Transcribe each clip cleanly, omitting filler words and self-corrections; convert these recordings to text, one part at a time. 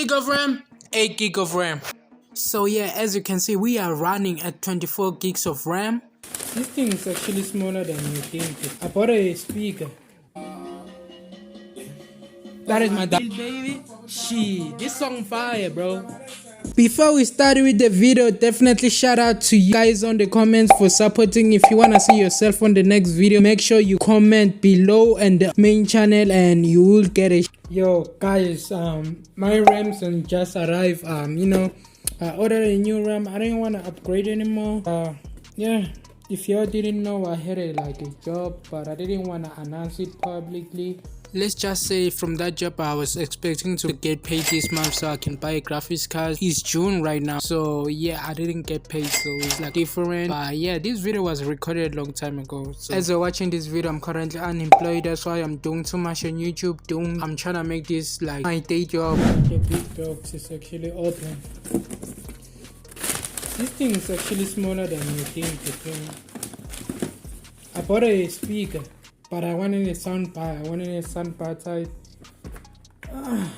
gig of RAM, 8 gig of RAM. So yeah, as you can see, we are running at 24 gigs of RAM. This thing is actually smaller than you think. I bought a speaker. That is my deal, baby. Shit, this song fire, bro. Before we start with the video, definitely shout out to you guys on the comments for supporting. If you wanna see yourself on the next video, make sure you comment below and the main channel and you will get it. Yo guys, my RAMs just arrived. I ordered a new RAM. I didn't want to upgrade anymore. Yeah, if y'all didn't know, I had a job, but I didn't want to announce it publicly. Let's just say from that job I was expecting to get paid this month so I can buy a graphics card. It's June right now, so yeah, I didn't get paid, so it's different. But yeah, this video was recorded a long time ago. So as you're watching this video, I'm currently unemployed. That's why I'm doing too much on YouTube. I'm trying to make this my day job. The big box is actually open. This thing is actually smaller than you think. I bought a speaker, but I wanted a soundbar. I wanted a soundbar type.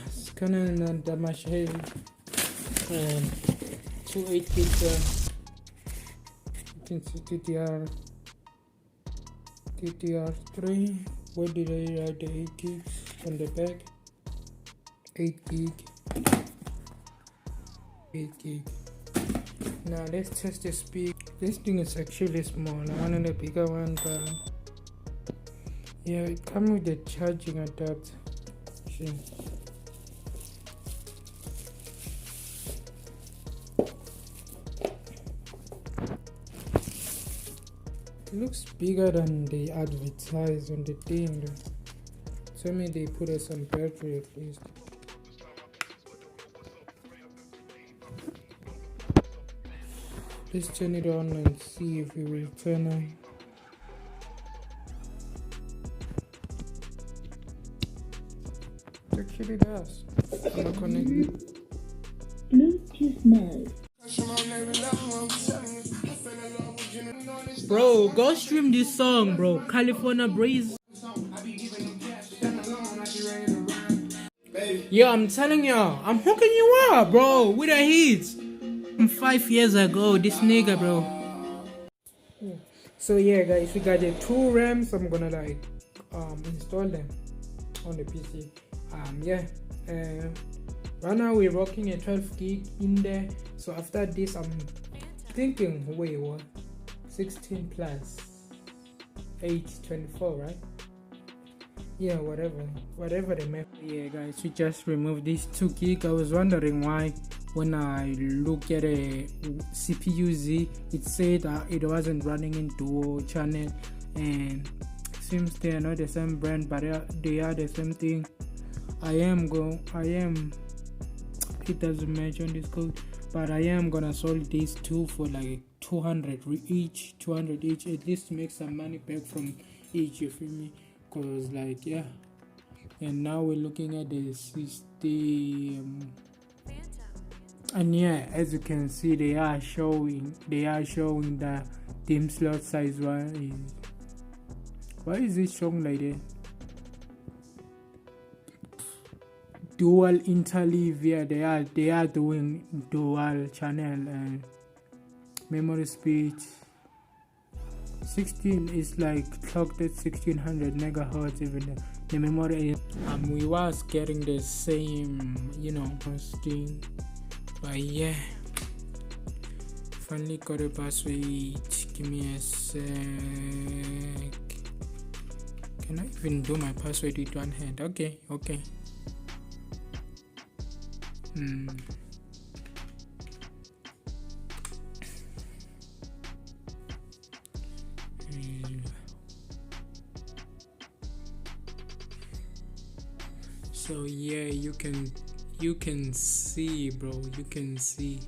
It's kind of not that much heavy. And 2 8 gigs. You can see DDR3. Where did I write the 8 gigs on the back? 8 gig. 8 gig. Now let's test the speed. This thing is actually small. I wanted a bigger one, but yeah, it comes with the charging adapter. See. It looks bigger than they advertise on the thing. Tell me they put some battery at least. Let's turn it on and see if it will turn on. It actually does. I'm not connected. Bluetooth mode. Bro, go stream this song, bro. California Breeze. Yo, I'm telling y'all, I'm hooking you up, bro, with the hits. 5 years ago, this nigga, bro. So yeah, guys, we got the 2 RAMs. I'm gonna install them on the PC. Right now we're rocking a 12 gig in there. So after this, I'm thinking, wait, what? 16 plus 8, 24, right? Yeah, whatever the map. Yeah, guys, we just removed this 2 gig. I was wondering why when I look at a CPU Z, it said it wasn't running in dual channel, and seems they are not the same brand, but they are the same thing. It doesn't mention this code, but I am gonna solve these two for 200 each. At least to make some money back from each, you feel me? Cause yeah. And now we're looking at the system, and yeah, as you can see, they are showing the DIMM slot size. Why is it showing like that? Dual interleave. Yeah, they are doing dual channel and memory speed 16 is clocked at 1600 megahertz. Even the memory we was getting the same thing, but yeah, finally got a password. Give me a sec. Can I even do my password with one hand? Okay. So yeah, you can see, bro, you can see